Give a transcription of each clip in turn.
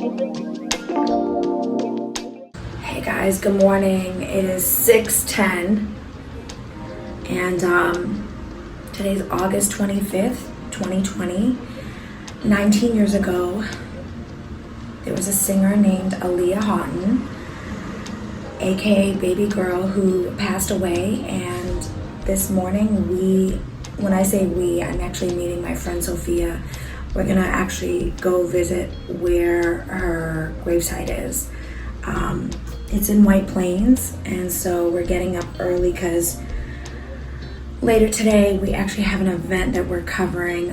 Hey guys, good morning. It is 6:10 and today's August 25th, 2020. 19 years ago, there was a singer named Aaliyah, aka Baby Girl, who passed away. And this morning when I say we, I'm actually meeting my friend Sophia. We're gonna actually go visit where her gravesite is. It's in White Plains, and so we're getting up early because later today we actually have an event that we're covering.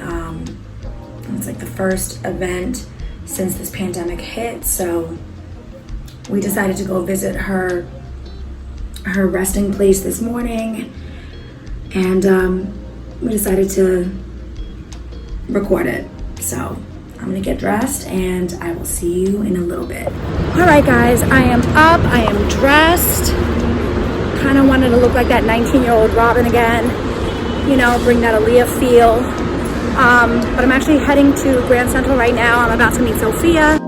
It's like the first event since this pandemic hit, so we decided to go visit her resting place this morning, and we decided to record it. So I'm gonna get dressed and I will see you in a little bit. All right guys, I am up, I am dressed. Kind of wanted to look like that 19-year-old Robin again, you know, bring that Aaliyah feel. But I'm actually heading to Grand Central right now. I'm about to meet Sophia.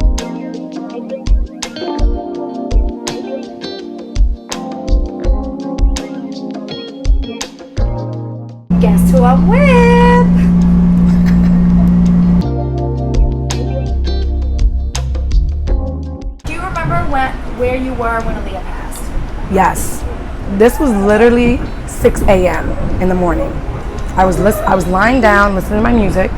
Guess who I'm with? Where you were when Aaliyah passed? Yes. This was literally 6 a.m. in the morning. I was lying down listening to my music,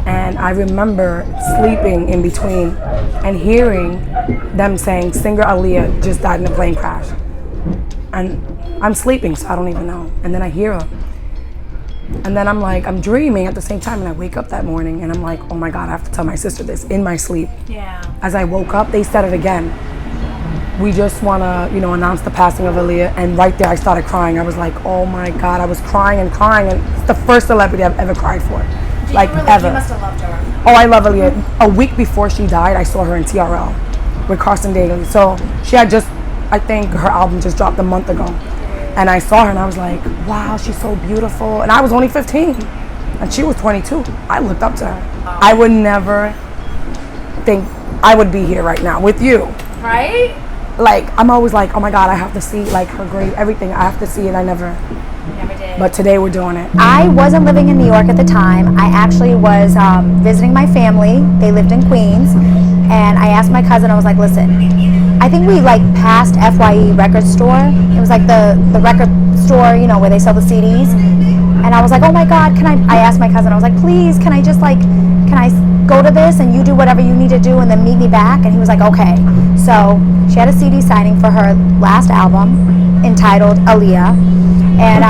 and I remember sleeping in between and hearing them saying singer Aaliyah just died in a plane crash. And I'm sleeping, so I don't even know. And then I hear her. And then I'm dreaming at the same time, and I wake up that morning and I'm like, oh my God, I have to tell my sister this in my sleep. Yeah. As I woke up, they said it again. We just want to, announce the passing of Aaliyah. And right there, I started crying. I was like, oh my God, I was crying. And it's the first celebrity I've ever cried for. Ever. You must have loved her. Oh, I love Aaliyah. A week before she died, I saw her in TRL with Carson Daly. So she had I think her album just dropped a month ago. And I saw her and I was like, wow, she's so beautiful. And I was only 15 and she was 22. I looked up to her. I would never think I would be here right now with you. Right? I'm always like, oh my God, I have to see her grave, everything. I have to see it. I never did. But today we're doing it. I wasn't living in New York at the time. I actually was visiting my family. They lived in Queens. And I asked my cousin, I was like, listen, I think we passed FYE record store. It was like the record store, where they sell the CDs. And I was like, oh my God, I asked my cousin, I was like, please, can I go to this and you do whatever you need to do and then meet me back? And he was like, okay. So she had a CD signing for her last album entitled Aaliyah. And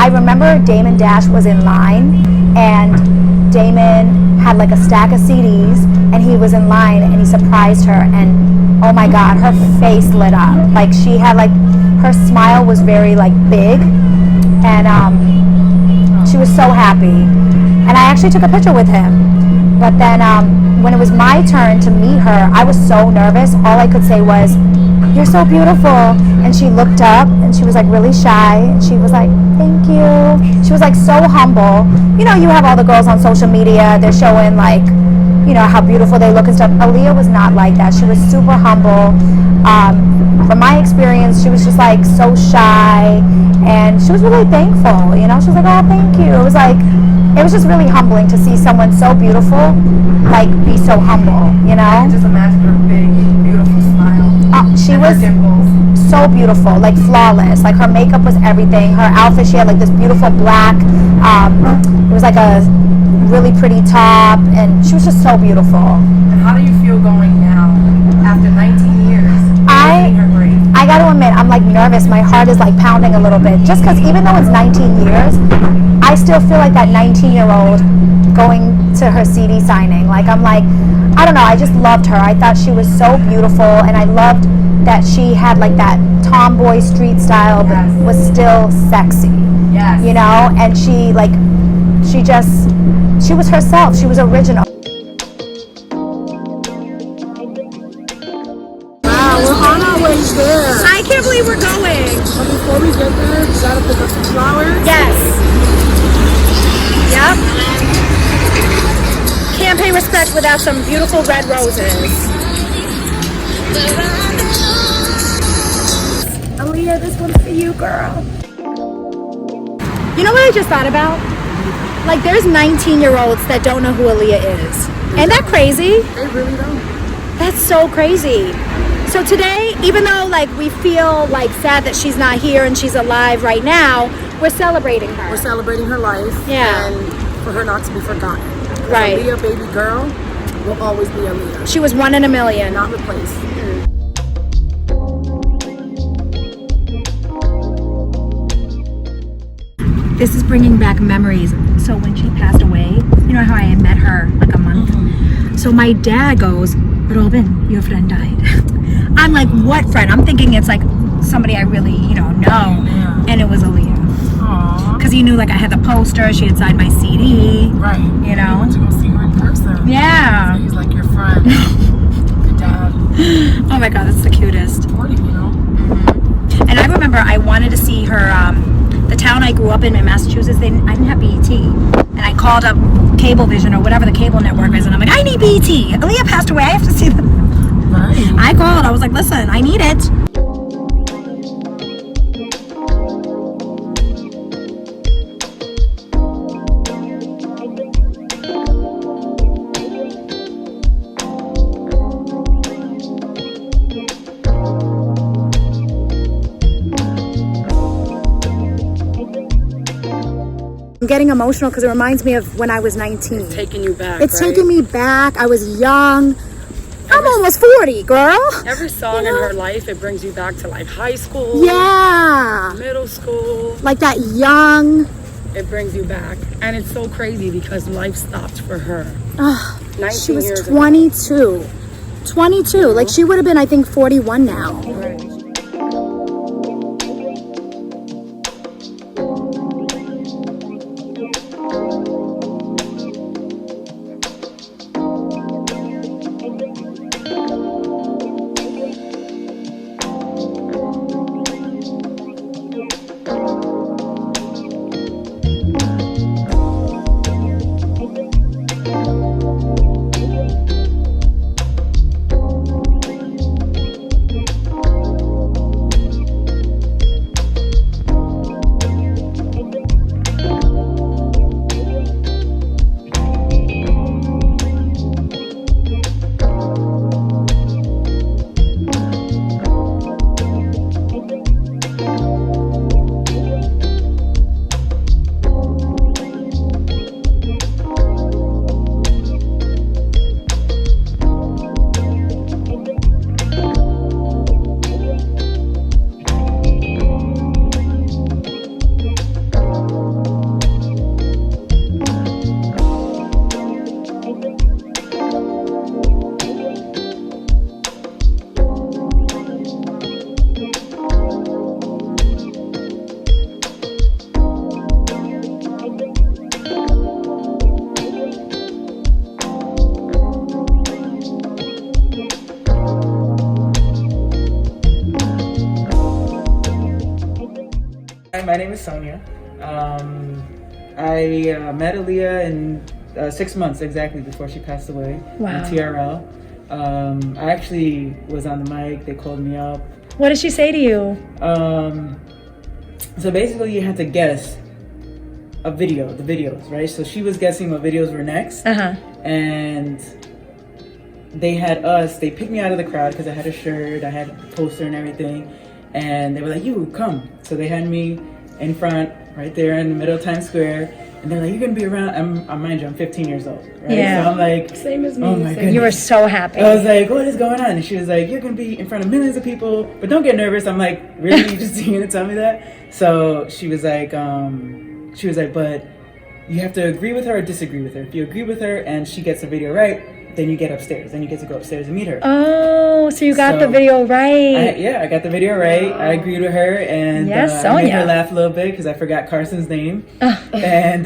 I remember Damon Dash was in line, and Damon had a stack of CDs, and he was in line and he surprised her, and oh my God, her face lit up. She had her smile was very big, and she was so happy. And I actually took a picture with him. But then when it was my turn to meet her, I was so nervous. All I could say was, you're so beautiful. And she looked up and she was really shy. And she was like, thank you. She was so humble. You have all the girls on social media. They're showing how beautiful they look and stuff. Aaliyah was not like that. She was super humble. From my experience, she was just so shy. And she was really thankful. She was like, oh, thank you. It was just really humbling to see someone so beautiful, be so humble, Just imagine her big, beautiful smile. She was so beautiful, flawless. Her makeup was everything. Her outfit, she had this beautiful black, it was a really pretty top, and she was just so beautiful. And how do you feel going now, after 19 years? I got to admit, I'm nervous. My heart is pounding a little bit, just because even though it's 19 years, I still feel like that 19-year-old going to her CD signing. I don't know, I just loved her. I thought she was so beautiful, and I loved that she had that tomboy street style, but was still sexy. Yes. And she was herself. She was original. I can't believe we're going. But before we get there, you gotta pick up some flowers. Yes. Yep. can't pay respect without some beautiful red roses. Aaliyah, this one's for you, girl. You know what I just thought about? Like, there's 19-year-olds that don't know who Aaliyah is. Ain't that crazy? They really don't. That's so crazy. So today, even though like we feel like sad that she's not here and she's alive right now, we're celebrating her. We're celebrating her life. Yeah. And for her not to be forgotten. Right. Aaliyah, baby girl, will always be Aaliyah. She was 1 in a million. Not replaced. This is bringing back memories. So when she passed away, you know how I had met her like a month? So my dad goes, Robin, your friend died. I'm like, what friend? I'm thinking it's like somebody I really, know. Yeah. And it was Aaliyah. Aww. Because he knew like I had the poster, she had signed my CD. Right. You know? You went to go see her in person. Yeah. So he's like your friend. Your dad. Oh my God, that's the cutest. 40, And I remember I wanted to see her, the town I grew up in Massachusetts, I didn't have BET. And I called up Cablevision or whatever the cable network is, and I'm like, I need BET. Aaliyah passed away, I have to see them. Right. I called, I was like, listen, I need it. I'm getting emotional because it reminds me of when I was 19. Taking you back. It's right? taking me back. I was young. I'm almost 40, girl. Every song in her life, it brings you back to like high school. Yeah. Middle school. Like that young. It brings you back. And it's so crazy because life stopped for her. 19 She was years ago. 22. 22. Like she would have been, I think, 41 now. Right. My name is Sonia. I met Aaliyah in 6 months exactly before she passed away. Wow. On TRL. I actually was on the mic. They called me up. What did she say to you? So basically, you had to guess the videos, right? So she was guessing what videos were next, and they picked me out of the crowd because I had a shirt, I had a poster and everything, and they were like, "You come." So they had me in front, right there in the middle of Times Square, and they're like, "You're gonna be around." Mind you, I'm 15 years old, right? Yeah. So I'm like, Same as me. "Oh my goodness." You were so happy. I was like, "What is going on?" And she was like, "You're gonna be in front of millions of people, but don't get nervous." I'm like, "Really? You just gonna tell me that?" So she was like, "But you have to agree with her or disagree with her. If you agree with her and she gets the video right, then you get upstairs. Then you get to go upstairs and meet her." Oh, so you got the video right. I got the video right. I agreed with her, and Yes, I made her Sonia. laugh a little bit because I forgot Carson's name. And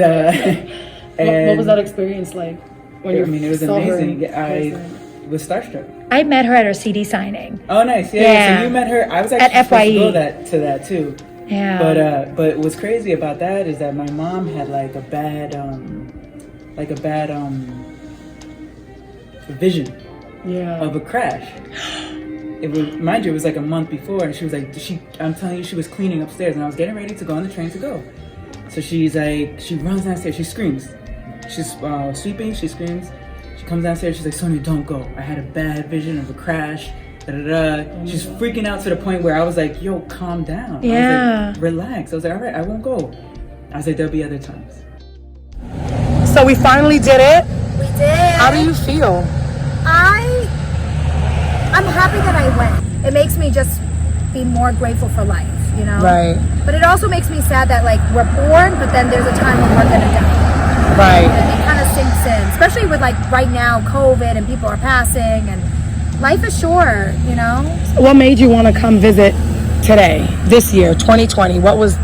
What was that experience like? When it was saw her amazing. in I person? was starstruck. I met her at her CD signing. Oh, nice. Yeah. Yeah. So you met her. I was actually At supposed to go FYE. to that too. Yeah. But what's crazy about that is that my mom had like a bad a vision Yeah. of a crash. It was, mind you, it was like a month before, and she was like, I'm telling you, she was cleaning upstairs, and I was getting ready to go on the train to go. So she's like, she runs downstairs, she screams. She's sweeping, she screams. She comes downstairs, she's like, Sonia, don't go. I had a bad vision of a crash. She's freaking out to the point where I was like, yo, calm down. Yeah. I was like, relax. I was like, all right, I won't go. I was like, there'll be other times. So we finally did it. We did. How do you feel? I'm happy that I went. It makes me just be more grateful for life, you know? Right. But it also makes me sad that, like, we're born, but then there's a time when we're gonna die. Right. It kind of sinks in, especially with, like, right now, COVID, and people are passing, and life is short, you know? What made you want to come visit today, this year, 2020? What was...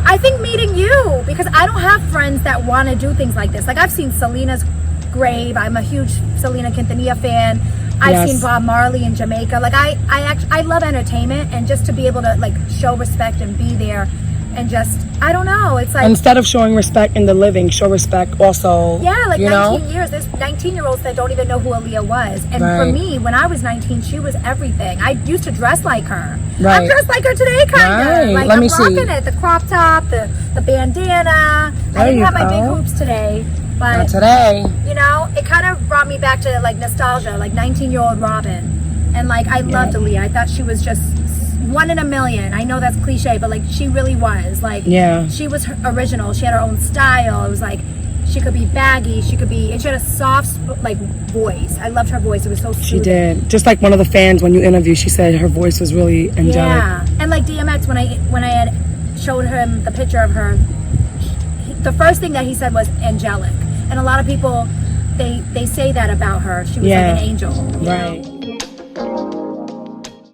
I think meeting you, because I don't have friends that want to do things like this. Like, I've seen Selena's grave. I'm a huge Selena Quintanilla fan. I've Yes. seen Bob Marley in Jamaica. Like, I love entertainment, and just to be able to, like, show respect and be there and just, I don't know, it's like... Instead of showing respect in the living, show respect also, Yeah, like, you 19 know? years. There's 19-year-olds that don't even know who Aaliyah was. And for Right. me, when I was 19, she was everything. I used to dress like her. Right. I'm dressed like her today, kind of. Right. Like, Let I'm me see. rocking it. The crop top, the bandana. There I didn't you have my big go. hoops today. Not But, today. you know, it kind of brought me back to, like, nostalgia, like 19-year-old Robin. And, like, I loved Aaliyah. I thought she was just one in a million. I know that's cliche, but, like, she really was. Like, Yeah. she was original. She had her own style. It was like, she could be baggy. She could be, and she had a soft, like, voice. I loved her voice. It was so soothing. She did. Just like one of the fans when you interviewed, she said her voice was really angelic. Yeah. And, like, DMX, when I had showed him the picture of her, the first thing that he said was angelic. And a lot of people, they say that about her. She was Yeah. like an angel. you know? Right.